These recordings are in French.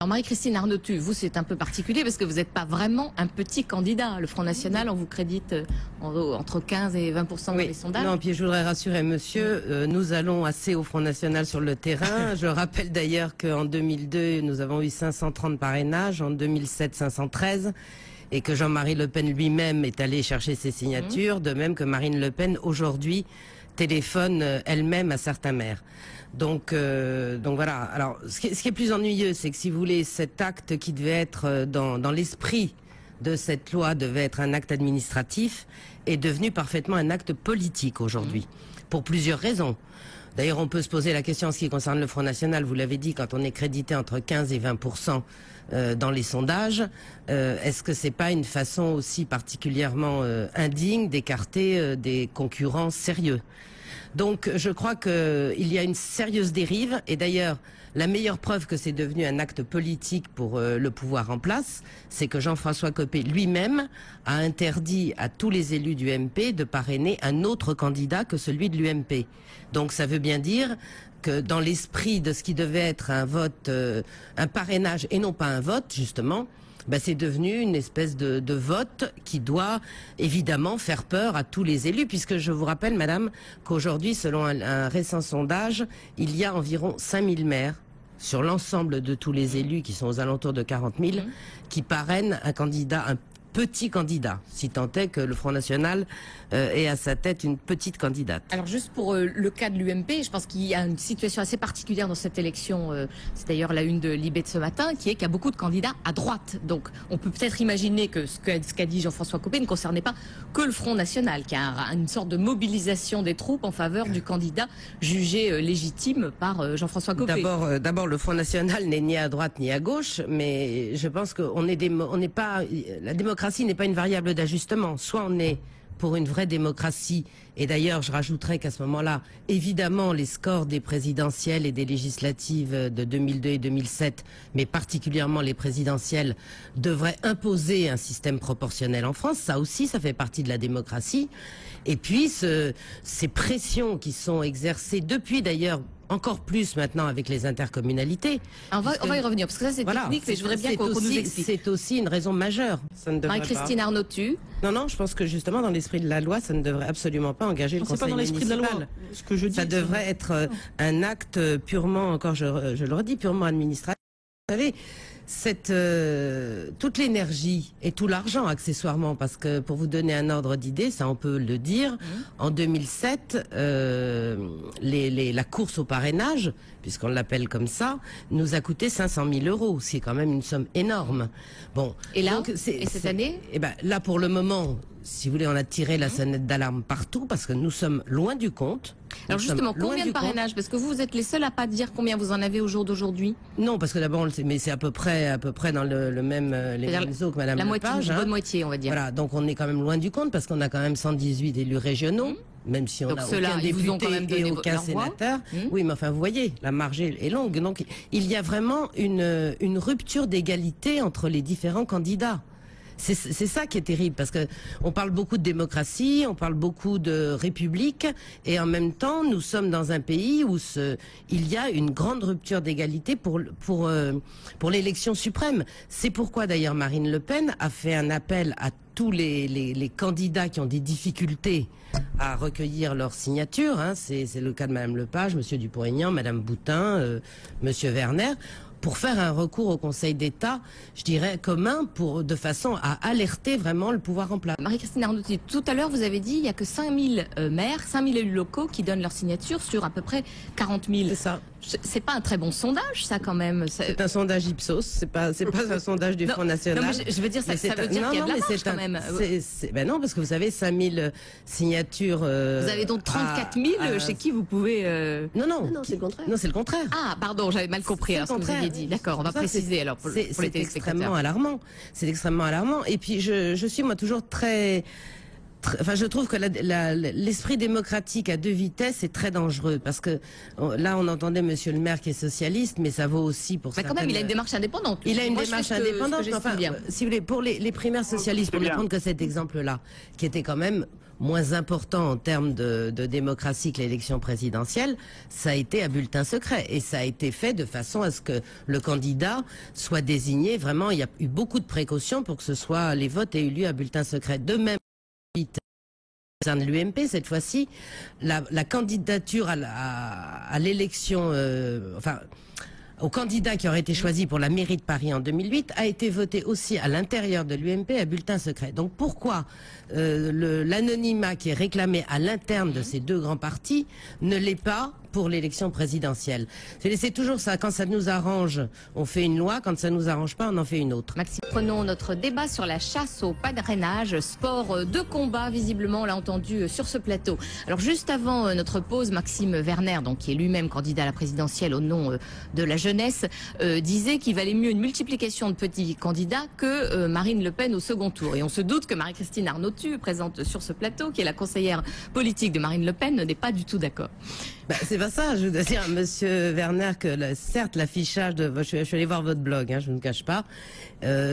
Alors Marie-Christine Arnautu, vous c'est un peu particulier parce que vous n'êtes pas vraiment un petit candidat. Le Front National, on vous crédite entre 15 et 20% dans les sondages. Non, puis je voudrais rassurer monsieur, nous allons assez au Front National sur le terrain. Je rappelle d'ailleurs qu'en 2002, nous avons eu 530 parrainages, en 2007 513, et que Jean-Marie Le Pen lui-même est allé chercher ses signatures, de même que Marine Le Pen aujourd'hui téléphone elle-même à certains maires. Donc voilà. Alors, ce qui est plus ennuyeux, c'est que si vous voulez, cet acte qui devait être dans l'esprit de cette loi devait être un acte administratif est devenu parfaitement un acte politique aujourd'hui, pour plusieurs raisons. D'ailleurs, on peut se poser la question en ce qui concerne le Front National. Vous l'avez dit, quand on est crédité entre 15 et 20% dans les sondages, est-ce que c'est pas une façon aussi particulièrement indigne d'écarter des concurrents sérieux? Donc je crois qu'il y a une sérieuse dérive, et d'ailleurs la meilleure preuve que c'est devenu un acte politique pour le pouvoir en place, c'est que Jean-François Copé lui-même a interdit à tous les élus du MP de parrainer un autre candidat que celui de l'UMP. Donc ça veut bien dire que dans l'esprit de ce qui devait être un vote, un parrainage et non pas un vote justement, c'est devenu une espèce de vote qui doit évidemment faire peur à tous les élus, puisque je vous rappelle, madame, qu'aujourd'hui, selon un récent sondage, il y a environ 5000 maires sur l'ensemble de tous les élus qui sont aux alentours de 40 000 qui parrainent un candidat, un petit candidat, si tant est que le Front National ait à sa tête une petite candidate. Alors juste pour le cas de l'UMP, je pense qu'il y a une situation assez particulière dans cette élection, c'est d'ailleurs la une de Libé de ce matin, qui est qu'il y a beaucoup de candidats à droite. Donc on peut peut-être imaginer que ce qu'a dit Jean-François Copé ne concernait pas que le Front National, qui a une sorte de mobilisation des troupes en faveur du candidat jugé légitime par Jean-François Copé. D'abord, le Front National n'est ni à droite ni à gauche, mais je pense qu'on n'est pas, la démocratie n'est pas une variable d'ajustement. Soit on est pour une vraie démocratie, et d'ailleurs je rajouterais qu'à ce moment-là, évidemment les scores des présidentielles et des législatives de 2002 et 2007, mais particulièrement les présidentielles, devraient imposer un système proportionnel en France. Ça aussi, ça fait partie de la démocratie. Et puis ces pressions qui sont exercées depuis d'ailleurs encore plus maintenant avec les intercommunalités. On va y revenir, parce que ça c'est technique, mais je voudrais bien qu'on nous explique. C'est aussi une raison majeure. Marie-Christine Arnautu. Non, je pense que justement dans l'esprit de la loi, ça ne devrait absolument pas engager le conseil municipal. C'est pas dans l'esprit de la loi. Ce que je dis, ça devrait être un acte purement, encore je le redis, purement administratif. Vous savez, toute l'énergie et tout l'argent accessoirement, parce que pour vous donner un ordre d'idée, ça on peut le dire, en 2007, la course au parrainage, puisqu'on l'appelle comme ça, nous a coûté 500 000 €, ce qui est quand même une somme énorme. Bon. Et là, et cette année? Là pour le moment, si vous voulez, on a tiré la sonnette d'alarme partout parce que nous sommes loin du compte. Alors justement, combien de parrainages? Parce que vous êtes les seuls à pas dire combien vous en avez au jour d'aujourd'hui. Non, parce que d'abord, mais c'est à peu près dans le même les mêmes eaux que Madame Lepage. La bonne moitié, on va dire. Voilà, donc on est quand même loin du compte parce qu'on a quand même 118 élus régionaux. Même si on n'a aucun député et aucun sénateur. Oui, mais enfin, vous voyez, la marge est longue. Donc, il y a vraiment une rupture d'égalité entre les différents candidats. C'est ça qui est terrible, parce que on parle beaucoup de démocratie, on parle beaucoup de république, et en même temps, nous sommes dans un pays où il y a une grande rupture d'égalité pour l'élection suprême. C'est pourquoi d'ailleurs Marine Le Pen a fait un appel à tous les candidats qui ont des difficultés à recueillir leurs signatures. C'est le cas de Madame Lepage, Monsieur Dupont-Aignan, Madame Boutin, Monsieur Werner, pour faire un recours au Conseil d'État, je dirais commun, de façon à alerter vraiment le pouvoir en place. Marie-Christine Arnautu, tout à l'heure vous avez dit il y a que 5000 maires, 5000 élus locaux qui donnent leur signature sur à peu près 40 000. C'est ça. C'est pas un très bon sondage, ça, quand même. C'est un sondage Ipsos, c'est pas un sondage du Front National. Non, mais je veux dire, ça veut dire qu'il y a de la marge, quand même. Non, parce que vous savez, 5000 signatures... vous avez donc 34 000 chez qui vous pouvez... Non, c'est le contraire. Non, c'est le contraire. Ah, pardon, j'avais mal compris ce que vous aviez dit. D'accord, on va préciser alors pour les téléspectateurs. C'est extrêmement alarmant. C'est extrêmement alarmant. Et puis, je suis, moi, toujours très... Enfin, je trouve que l'esprit démocratique à deux vitesses est très dangereux, parce que là, on entendait Monsieur le maire qui est socialiste, mais ça vaut aussi pour. Mais quand même, il a une démarche indépendante. Il a une démarche indépendante. Enfin, si vous voulez, pour les primaires socialistes, pour ne prendre que cet exemple-là, qui était quand même moins important en termes de démocratie que l'élection présidentielle, ça a été à bulletin secret. Et ça a été fait de façon à ce que le candidat soit désigné. Vraiment, il y a eu beaucoup de précautions pour que les votes aient eu lieu à bulletin secret. De même, concerne l'UMP, cette fois-ci, la candidature à l'élection, au candidat qui aurait été choisi pour la mairie de Paris en 2008 a été voté aussi à l'intérieur de l'UMP à bulletin secret. Donc pourquoi l'anonymat qui est réclamé à l'interne de ces deux grands partis ne l'est pas pour l'élection présidentielle? C'est toujours ça, quand ça nous arrange, on fait une loi, quand ça nous arrange pas, on en fait une autre. Maxime, prenons notre débat sur la chasse au parrainage, sport de combat, visiblement, on l'a entendu sur ce plateau. Alors juste avant notre pause, Maxime Werner, donc qui est lui-même candidat à la présidentielle au nom de la jeunesse, disait qu'il valait mieux une multiplication de petits candidats que Marine Le Pen au second tour. Et on se doute que Marie-Christine Arnautu, présente sur ce plateau, qui est la conseillère politique de Marine Le Pen, n'est pas du tout d'accord. C'est pas ça, je veux dire, monsieur Werner, que certes l'affichage je suis allé voir votre blog, je ne me cache pas,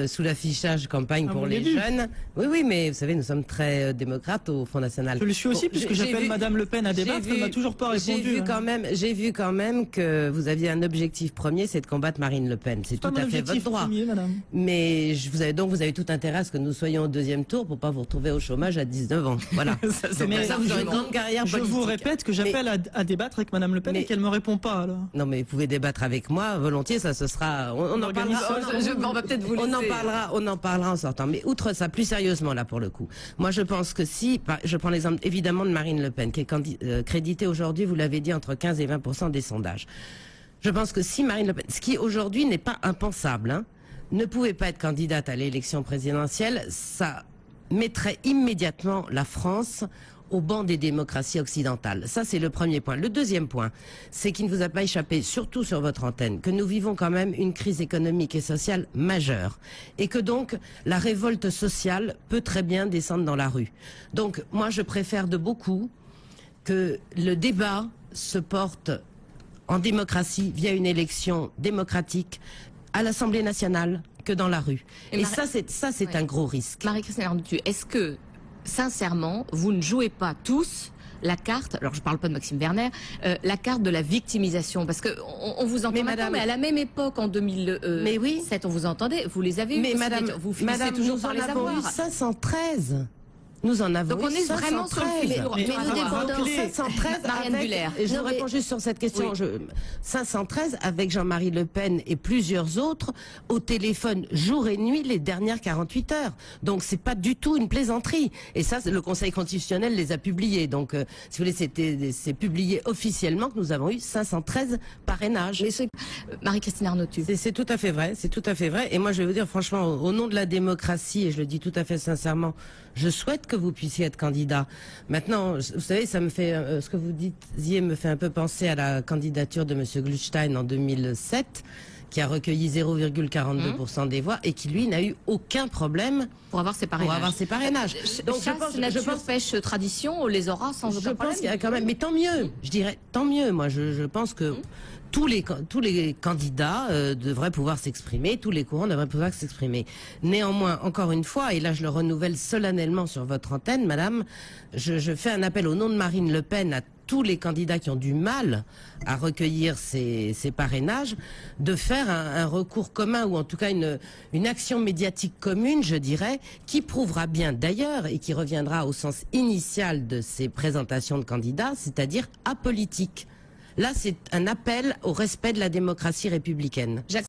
sous l'affichage campagne pour les jeunes. Oui, mais vous savez, nous sommes très démocrates au Front National. Je le suis aussi, puisque j'appelle Madame Le Pen à débattre, elle m'a toujours pas répondu. J'ai vu quand même que vous aviez un objectif premier, c'est de combattre Marine Le Pen. C'est tout à fait votre droit. Premier, madame. Mais vous avez tout intérêt à ce que nous soyons au deuxième tour pour pas vous retrouver au chômage à 19 ans. Voilà. ça, vous aurez une grande carrière politique. Je vous répète que j'appelle à débattre avec Madame Le Pen et qu'elle me répond pas. Alors. Non, mais vous pouvez débattre avec moi volontiers. Ça, ce sera. On en parlera. On va peut-être vous laisser. On en parlera en sortant. Mais outre ça, plus sérieusement là pour le coup, moi je pense que je prends l'exemple évidemment de Marine Le Pen, qui est créditée aujourd'hui, vous l'avez dit, entre 15 et 20% des sondages. Je pense que si Marine Le Pen, ce qui aujourd'hui n'est pas impensable, ne pouvait pas être candidate à l'élection présidentielle, ça mettrait immédiatement la France au banc des démocraties occidentales. Ça, c'est le premier point. Le deuxième point, c'est qu'il ne vous a pas échappé, surtout sur votre antenne, que nous vivons quand même une crise économique et sociale majeure. Et que donc, la révolte sociale peut très bien descendre dans la rue. Donc, moi, je préfère de beaucoup que le débat se porte en démocratie via une élection démocratique à l'Assemblée nationale que dans la rue. Et ça, c'est un gros risque. Marie-Christine Arnautu, est-ce que sincèrement, vous ne jouez pas tous la carte, alors je ne parle pas de Maxime Werner, la carte de la victimisation, parce que on vous entend mais à la même époque, en 2007, on vous entendait, vous les avez eu. Mais madame, vous finissez toujours par les avoir. Eu 513. Nous en avons. Donc on est vraiment sur le fil. Mais nous dépendons 513 Marianne Buller. Et je réponds juste sur cette question. 513 avec Jean-Marie Le Pen et plusieurs autres au téléphone jour et nuit les dernières 48 heures. Donc c'est pas du tout une plaisanterie. Et ça, le Conseil constitutionnel les a publiés. Donc si vous voulez, c'est publié officiellement que nous avons eu 513 parrainages. Marie-Christine Arnautu. C'est tout à fait vrai. C'est tout à fait vrai. Et moi, je vais vous dire franchement, au nom de la démocratie, et je le dis tout à fait sincèrement, je souhaite que vous puissiez être candidat. Maintenant, vous savez, ça me fait ce que vous disiez me fait un peu penser à la candidature de monsieur Gluckstein en 2007, qui a recueilli 0,42% des voix et qui lui n'a eu aucun problème pour avoir ses parrainages. Donc je pense pêche tradition, on les aura sans aucun problème. Je pense qu'il y a quand même, mais tant mieux. Je dirais tant mieux. Moi, je pense que tous les candidats devraient pouvoir s'exprimer, tous les courants devraient pouvoir s'exprimer. Néanmoins, encore une fois, et là je le renouvelle solennellement sur votre antenne, madame, je fais un appel au nom de Marine Le Pen à tous les candidats qui ont du mal à recueillir ces parrainages, de faire un recours commun, ou en tout cas une action médiatique commune, je dirais, qui prouvera bien d'ailleurs, et qui reviendra au sens initial de ces présentations de candidats, c'est-à-dire apolitique. Là, c'est un appel au respect de la démocratie républicaine.